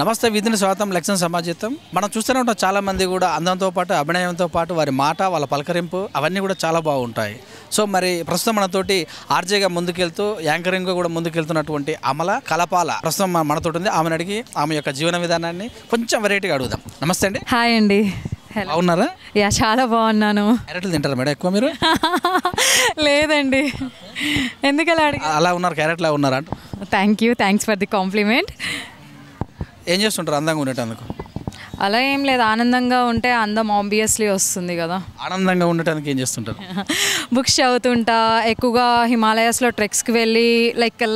నమస్తే విధిని స్వాగతం లక్ష్యం సమాజితం. మనం చూస్తూనే ఉంటాం చాలామంది కూడా అందంతో పాటు అభినయంతో పాటు వారి మాట వాళ్ళ పలకరింపు అవన్నీ కూడా చాలా బాగుంటాయి. సో మరి ప్రస్తుతం మనతోటి ఆర్జేగా ముందుకెళ్తూ యాంకరింగ్గా కూడా ముందుకెళ్తున్నటువంటి అమల కలపాల ప్రస్తుతం మనతో ఉంది. ఆమెను అడిగి ఆమె యొక్క జీవన విధానాన్ని కొంచెం వెరైటీగా అడుగుదాం. నమస్తే అండి. హాయ్ అండి. బాగున్నారా? యా చాలా బాగున్నాను. క్యారెట్లు తింటారా మేడం ఎక్కువ మీరు? లేదండి, ఎందుకలా అడిగి అలా ఉన్నారు, క్యారెట్లా ఉన్నారా? Thanks for the compliment. ఏం చేస్తుంటారు అందంగా ఉండేటందుకు? అలా ఏం లేదు, ఆనందంగా ఉంటే అందం ఆబ్వియస్లీ వస్తుంది కదా. ఆనందంగా ఉండటానికి ఏం చేస్తుంటారు? బుక్స్ చదువుతుంటా, ఎక్కువగా హిమాలయాస్లో ట్రెక్స్కి వెళ్ళి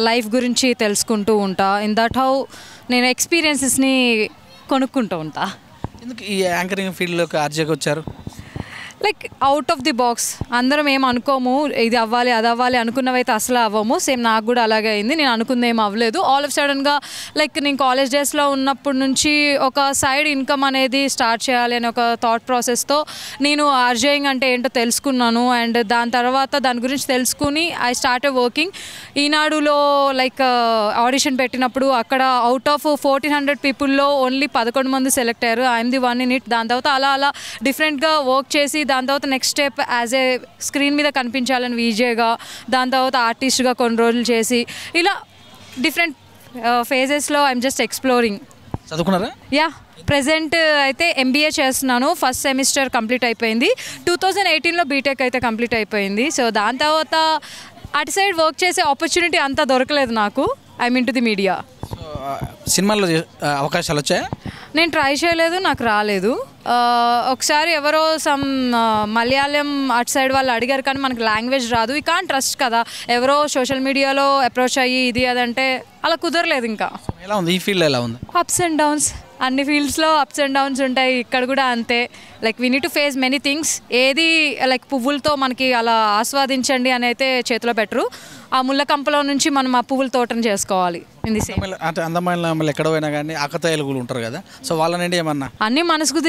లైఫ్ గురించి తెలుసుకుంటూ ఉంటా. ఇన్ దట్ హౌ నేను ఎక్స్పీరియన్సెస్ని కొనుక్కుంటూ ఉంటా. ఎందుకు ఈ యాంకరింగ్ ఫీల్డ్లోకి ఆర్జేకి వచ్చారు? Out of the box. అందరం ఏం అనుకోము, ఇది అవ్వాలి అది అవ్వాలి అనుకున్నవైతే అసలు అవ్వము. సేమ్ నాకు కూడా అలాగే అయింది. నేను అనుకుంది ఏం అవ్వలేదు. ఆల్ ఆఫ్ సడన్గా నేను కాలేజ్ డేస్లో ఉన్నప్పటి నుంచి ఒక సైడ్ ఇన్కమ్ అనేది స్టార్ట్ చేయాలి అనే ఒక థాట్ ప్రాసెస్తో నేను ఆర్జేయింగ్ అంటే ఏంటో తెలుసుకున్నాను. అండ్ దాని తర్వాత దాని గురించి తెలుసుకుని ఐ స్టార్టెడ్ వర్కింగ్. ఈనాడులో ఆడిషన్ పెట్టినప్పుడు అక్కడ అవుట్ ఆఫ్ 1400 పీపుల్లో ఓన్లీ 11 మంది సెలెక్ట్ అయ్యారు. I'm the one in it. దాని తర్వాత అలా డిఫరెంట్గా వర్క్ చేసి దాని తర్వాత next step as a screen మీద కనిపించాలని వీజేగా, దాని తర్వాత ఆర్టిస్ట్గా కొన్ని రోజులు చేసి ఇలా డిఫరెంట్ ఫేజెస్లో ఐఎమ్ జస్ట్ ఎక్స్ప్లోరింగ్. చదువుకున్నారా? యా, ప్రెజెంట్ అయితే ఎంబీఏ చేస్తున్నాను. ఫస్ట్ సెమిస్టర్ కంప్లీట్ అయిపోయింది. 2018లో బీటెక్ అయితే కంప్లీట్ అయిపోయింది. సో దాని తర్వాత అటు సైడ్ వర్క్ చేసే ఆపర్చునిటీ అంతా దొరకలేదు నాకు. I mean to the media. సినిమాల్లో అవకాశాలు వచ్చాయా? నేను ట్రై చేయలేదు, నాకు రాలేదు. ఒకసారి ఎవరో మలయాళం అటు సైడ్ వాళ్ళు అడిగారు, కానీ మనకు లాంగ్వేజ్ రాదు. ఈ కాంట్ ట్రస్ట్ కదా, ఎవరో సోషల్ మీడియాలో అప్రోచ్ అయ్యి ఇది అదంటే అలా కుదరలేదు. ఇంకా ఎలా ఉంది ఈ ఫీల్డ్? ఎలా ఉంది? అప్స్ అండ్ డౌన్స్, అన్ని ఫీల్డ్స్లో అప్స్ అండ్ డౌన్స్ ఉంటాయి. ఇక్కడ కూడా అంతే. We need to face many things. ఏది పువ్వులతో మనకి అలా ఆస్వాదించండి అని అయితే చేతిలో పెట్టరు. ఆ ముళ్ళ కంపలో నుంచి మనం ఆ పువ్వుల తోటను చేసుకోవాలి. అంటే అందమైన ఎక్కడ పోయినా కానీ ఆకతాయిలు ఉంటారు కదా, సో వాళ్ళనండి ఏమన్నా అన్నీ మనసుకు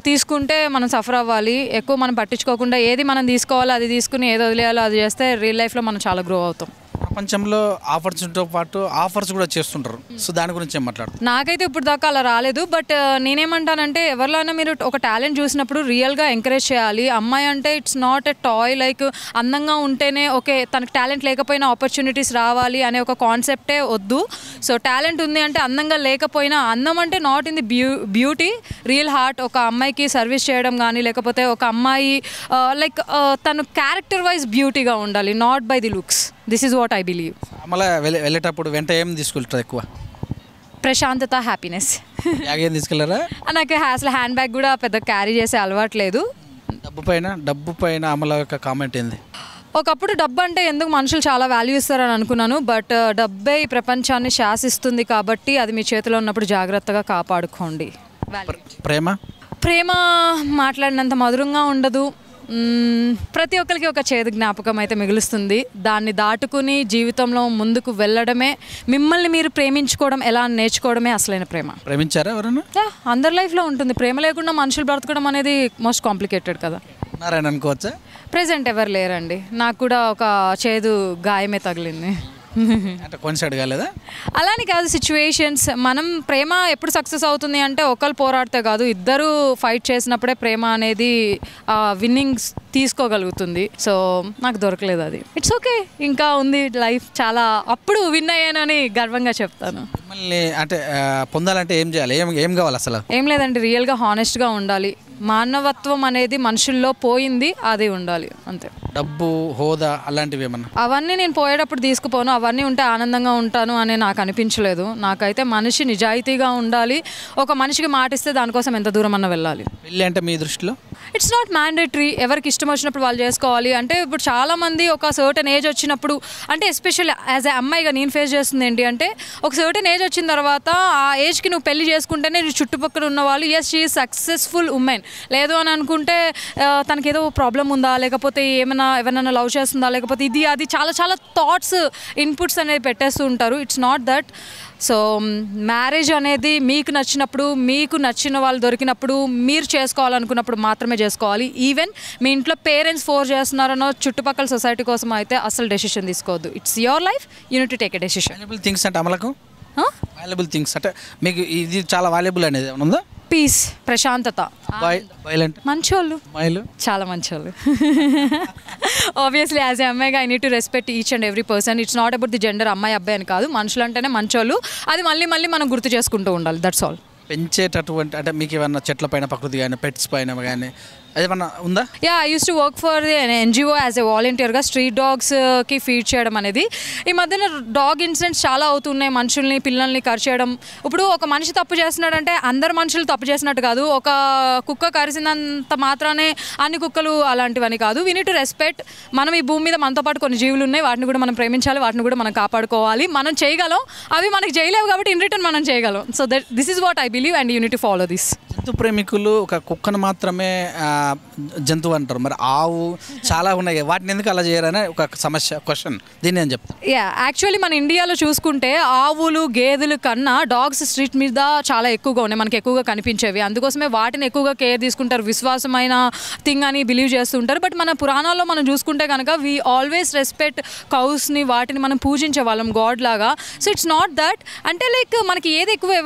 తీసుకుంటే మనం సఫర్ అవ్వాలి. ఎక్కువ మనం పట్టించుకోకుండా ఏది మనం తీసుకోవాలో అది తీసుకుని ఏది వదిలేయాలో అది చేస్తే రియల్ లైఫ్లో మనం చాలా గ్రో అవుతాం. ప్రపంచంలో ఆపర్చునిటీతో పాటు ఆఫర్స్ కూడా చేస్తుంటారు. సో దాని గురించి ఏం మాట్లాడుతారు? నాకైతే ఇప్పుడు దాకా అలా రాలేదు. బట్ నేనేమంటానంటే ఎవరిలోనైనా మీరు ఒక టాలెంట్ చూసినప్పుడు రియల్గా ఎంకరేజ్ చేయాలి. అమ్మాయి అంటే ఇట్స్ నాట్ ఎ టాయ్. అందంగా ఉంటేనే ఓకే, తనకు టాలెంట్ లేకపోయినా ఆపర్చునిటీస్ రావాలి అనే ఒక కాన్సెప్టే వద్దు. సో టాలెంట్ ఉంది అంటే అందంగా లేకపోయినా, అందం అంటే not in the beauty, real heart. ఒక అమ్మాయికి సర్వీస్ చేయడం కానీ, లేకపోతే ఒక అమ్మాయి తను క్యారెక్టర్ వైజ్ బ్యూటీగా ఉండాలి, not by the looks. This is what I believe. మళ్ళీ వెళ్ళేటప్పుడు వెంట ఏం తీసుకెళ్తారు? ఎక్కువ ప్రశాంతత, హ్యాపీనెస్. బ్యాగ్ ఏం తీసుకెళ్లారా? నాకు అసలు హ్యాండ్ బ్యాగ్ కూడా పెద్ద క్యారీ చేసే అలవాట్లేదు. డబ్బు పైన అమల యొక్క కామెంట్ ఏంది? ఒకప్పుడు డబ్బు అంటే ఎందుకు మనుషులు చాలా వాల్యూ ఇస్తారని అనుకున్నాను. బట్ డబ్బే ఈ ప్రపంచాన్ని శాసిస్తుంది కాబట్టి అది మీ చేతిలో ఉన్నప్పుడు జాగ్రత్తగా కాపాడుకోండి. ప్రేమ మాట్లాడినంత మధురంగా ఉండదు. ప్రతి ఒక్కరికి ఒక చేదు జ్ఞాపకం అయితే మిగులుస్తుంది. దాన్ని దాటుకుని జీవితంలో ముందుకు వెళ్ళడమే, మిమ్మల్ని మీరు ప్రేమించుకోవడం ఎలా నేర్చుకోవడమే అసలైన ప్రేమ. ప్రేమించారా ఎవరైనా? అందరి లైఫ్లో ఉంటుంది. ప్రేమ లేకుండా మనుషులు బ్రతకడం అనేది మోస్ట్ కాంప్లికేటెడ్ కదా. అనుకోవచ్చా? ప్రెజెంట్ ఎవరు లేరండి. నాకు కూడా ఒక చేదు గాయమే తగిలింది. అంటే కొన్సైడ్ కాలేదా? అలానే కాదు, సిచ్యువేషన్స్. మనం ప్రేమ ఎప్పుడు సక్సెస్ అవుతుంది అంటే ఒకరు పోరాడితే కాదు, ఇద్దరు ఫైట్ చేసినప్పుడే ప్రేమ అనేది విన్నింగ్స్ తీసుకోగలుగుతుంది. సో నాకు దొరకలేదు అది. ఇట్స్ ఓకే, ఇంకా ఉంది లైఫ్. చాలా అప్పుడు విన్ అయ్యానని గర్వంగా చెప్తాను. మిమ్మల్ని అంటే పొందాలంటే ఏం చేయాలి? ఏం కావాలి అసలు? ఏం లేదండి, రియల్గా హానెస్ట్గా ఉండాలి. మానవత్వం అనేది మనుషుల్లో పోయింది, అది ఉండాలి అంతే. డబ్బు, హోదా అలాంటివి ఏమన్నా? అవన్నీ నేను పోయేటప్పుడు తీసుకుపోను. అవన్నీ ఉంటే ఆనందంగా ఉంటాను అని నాకు అనిపించలేదు. నాకైతే మనిషి నిజాయితీగా ఉండాలి. ఒక మనిషికి మాటిస్తే దానికోసం ఎంత దూరం అన్నా వెళ్ళాలి. పెళ్ళి అంటే మీ దృష్టిలో ఇట్స్ నాట్ మ్యాండేటరీ. ఎవరికి ఇష్టం వచ్చినప్పుడు వాళ్ళు చేసుకోవాలి. అంటే ఇప్పుడు చాలామంది ఒక సర్టెన్ ఏజ్ వచ్చినప్పుడు, అంటే ఎస్పెషల్లీ యాజ్ ఏ అమ్మాయిగా నేను ఫేస్ చేస్తుంది ఏంటి అంటే, ఒక సర్టెన్ ఏజ్ వచ్చిన తర్వాత ఆ ఏజ్కి నువ్వు పెళ్లి చేసుకుంటేనే చుట్టుపక్కల ఉన్న వాళ్ళు yes she is successful woman, లేదు అని అనుకుంటే తనకి ఏదో ప్రాబ్లం ఉందా, లేకపోతే ఎవరైనా లవ్ చేస్తుందా, లేకపోతే ఇది అది చాలా చాలా థాట్స్, ఇన్పుట్స్ అనేది పెట్టేస్తూ ఉంటారు. It's not that. So marriage అనేది మీకు నచ్చినప్పుడు, మీకు నచ్చిన వాళ్ళు దొరికినప్పుడు, మీరు చేసుకోవాలనుకున్నప్పుడు మాత్రమే చేసుకోవాలి. ఈవెన్ మీ ఇంట్లో పేరెంట్స్ ఫోర్స్ చేస్తున్నారనో చుట్టుపక్కల సొసైటీ కోసం అయితే అసలు డెసిషన్ తీసుకోవద్దు. It's your life, you need to take a decision. Things అంటే అమలకు వాల్యుబుల్ థింగ్స్ అంటే మీకు ఇది చాలా వాల్యుబుల్ అనేది ఏమైనా ఉందా? పీస్, ప్రశాంతత, వైలెంట్ మంచోళ్ళు, మైలు చాలా మంచోళ్ళు. ఆబ్వియస్లీ యాజ్ ఏ అమ్మాయిగా I need to respect each and every person. It's not about the gender, అమ్మాయి అబ్బాయి అని కాదు, మనుషులు అంటేనే మంచోళ్ళు. అది మళ్ళీ మళ్ళీ మనం గుర్తు చేసుకుంటూ ఉండాలి. That's all. పెంచేటటువంటి అంటే మీకు ఏమన్నా చెట్ల పైన ప్రకృతి కానీ పెట్స్ పైన కానీ ఏమన్నా ఉందా? Yeah, I use to work for the NGO as a వాలంటీర్గా స్ట్రీట్ డాగ్స్కి ఫీడ్ చేయడం అనేది. ఈ మధ్యన డాగ్ ఇన్సిడెంట్స్ చాలా అవుతున్నాయి, మనుషుల్ని పిల్లల్ని కరిచేయడం. ఇప్పుడు ఒక మనిషి తప్పు చేస్తున్నాడంటే అందరు మనుషులు తప్పు చేసినట్టు కాదు, ఒక కుక్క కరిసినంత మాత్రానే అన్ని కుక్కలు అలాంటివని కాదు. We need to respect. మనం ఈ భూమి మీద మనతో పాటు కొన్ని జీవులు ఉన్నాయి, వాటిని కూడా మనం ప్రేమించాలి, వాటిని కూడా మనం కాపాడుకోవాలి. మనం చేయగలం, అవి మనకి చేయలేవు కాబట్టి ఇన్ రిటర్న్ మనం చేయగలం. So this is what I believe and you need to follow this. జంతు ప్రేమికులు ఒక కుక్కను మాత్రమే జంతువు అంటారు, మరి ఆవు చాలా ఉన్నాయి, వాటిని ఎందుకు అలా చేయరనే ఒక సమస్య, క్వశ్చన్. దీన్ని నేను చెప్తాను. యా, యాక్చువల్లీ మన ఇండియాలో చూసుకుంటే ఆవులు గేదెలు కన్నా డాగ్స్ స్ట్రీట్ మీద చాలా ఎక్కువగా ఉన్నాయి, మనకి ఎక్కువగా కనిపించేవి. అందుకోసమే వాటిని ఎక్కువగా కేర్ తీసుకుంటారు, విశ్వాసమైన థింగ్ అని బిలీవ్ చేస్తుంటారు. బట్ మన పురాణాల్లో మనం చూసుకుంటే కనుక వీ ఆల్వేస్ రెస్పెక్ట్ కౌస్ని, వాటిని మనం పూజించే వాళ్ళం గాడ్ లాగా. సో ఇట్స్ నాట్ దట్ అంటే లైక్ మనకి ఏది ఎక్కువ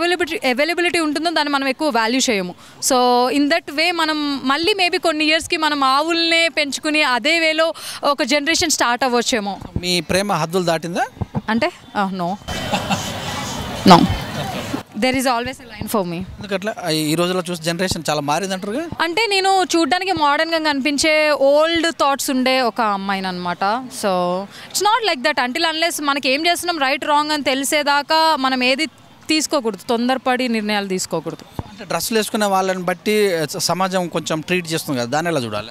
అవైలబిలిటీ ఉంటుందో దాన్ని మనం ఎక్కువ వాల్యూ చేయము. సో ఇన్ దట్ వే మనం మళ్ళీ మేబీ కొన్ని ఇయర్స్కి మనం ఆవుల్నే పెంచుకుని అదే వేలో ఒక జనరేషన్ స్టార్ట్ అవ్వచ్చేమో. మీ ప్రేమ హద్దులు దాటిందా అంటే no no, there is always a line for me. ఎందుకట్లా ఈ రోజుల్లో చూసి జనరేషన్ చాలా మారిందంటారుగా? అంటే నేను చూడ్డానికి మోడర్న్గా కనిపించే ఓల్డ్ థాట్స్ ఉండే ఒక అమ్మాయిని అనమాట. So it's not like that. Until unless మనకి ఏం చేస్తున్నాం రైట్ రాంగ్ అని తెలిసేదాకా మనం ఏది తీసుకోకూడదు, తొందరపడి నిర్ణయాలు తీసుకోకూడదు. అంటే డ్రెస్సులు వేసుకునే వాళ్ళని బట్టి సమాజం కొంచెం ట్రీట్ చేస్తుంది కదా, దాన్ని ఎలా చూడాలి?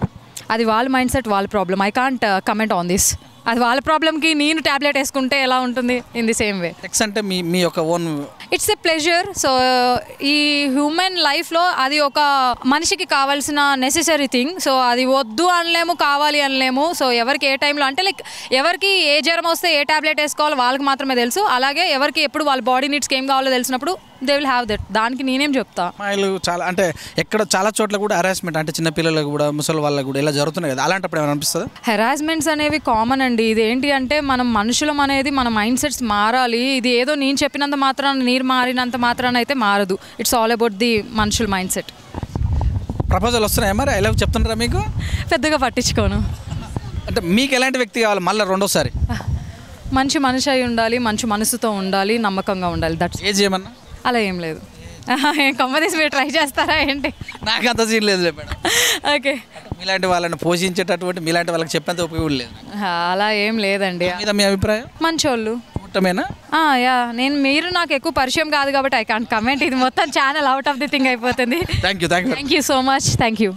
అది వాళ్ళ మైండ్ సెట్, వాళ్ళ problem. I can't comment on this. అది వాళ్ళ ప్రాబ్లమ్కి నేను ట్యాబ్లెట్ వేసుకుంటే ఎలా ఉంటుంది? In the same way sex అంటే మీ యొక్క own, it's a pleasure. So ఈ హ్యూమన్ లైఫ్లో అది ఒక మనిషికి కావాల్సిన నెసెసరీ థింగ్. సో అది వద్దు అనలేము, కావాలి అనలేము. సో ఎవరికి ఏ టైంలో అంటే లైక్ ఎవరికి ఏ జ్వరం వస్తే ఏ ట్యాబ్లెట్ వేసుకోవాలో వాళ్ళకి మాత్రమే తెలుసు. అలాగే ఎవరికి ఎప్పుడు వాళ్ళ బాడీ నీడ్స్కి ఏం కావాలో తెలిసినప్పుడు దే విల్ హ్యావ్ దట్. దానికి నేనేం చెప్తా. అమ్మాయిలు చాలా అంటే ఎక్కడ చాలా చోట్ల కూడా హెరాస్మెంట్ అంటే చిన్నపిల్లలకు కూడా ముసలి వాళ్ళకు కూడా ఇలా జరుగుతున్నాయి కదా, అలాంటప్పుడు ఏమైనా అనిపిస్తుంది? హెరాస్మెంట్స్ అనేవి కామన్ అండి. ఇది ఏంటి అంటే మనం మనుషులం అనేది మన మైండ్ సెట్స్ మారాలి. ఇది ఏదో నేను చెప్పినంత మాత్రాన నీరు మారినంత మాత్రాన అయితే మారదు. ఇట్స్ ఆల్ అబౌట్ ది మనుషుల మైండ్ సెట్. ప్రపోజల్ వస్తున్నాయా మరి? ఎలా చెప్తున్నారా? మీకు పెద్దగా పట్టించుకోను. అంటే మీకు ఎలాంటి వ్యక్తి కావాలి మళ్ళీ రెండోసారి? మంచి మనిషి అయి ఉండాలి, మంచి మనసుతో ఉండాలి, నమ్మకంగా ఉండాలి. దట్స్. ఏజ్ ఏమన్నా? అలా ఏం లేదు. కొమ్మదీసి మీరు ట్రై చేస్తారా ఏంటి? నాకు అంత సీన్ లేదు మేడం. ఓకే, మీలాంటి వాళ్ళని పోషించేటటువంటి మీలాంటి వాళ్ళకి చెప్పేంత ఉపయోగం లేదు. అలా ఏం లేదండి. మీద మీ అభిప్రాయం? మంచోళ్ళు. మొత్తమేనా? యా, మీరు నాకు ఎక్కువ పరిచయం కాదు కాబట్టి ఐ కాంట్ కమెంట్. ఇది మొత్తం channel out of the thing అయిపోతుంది. Thank you so much. Thank you.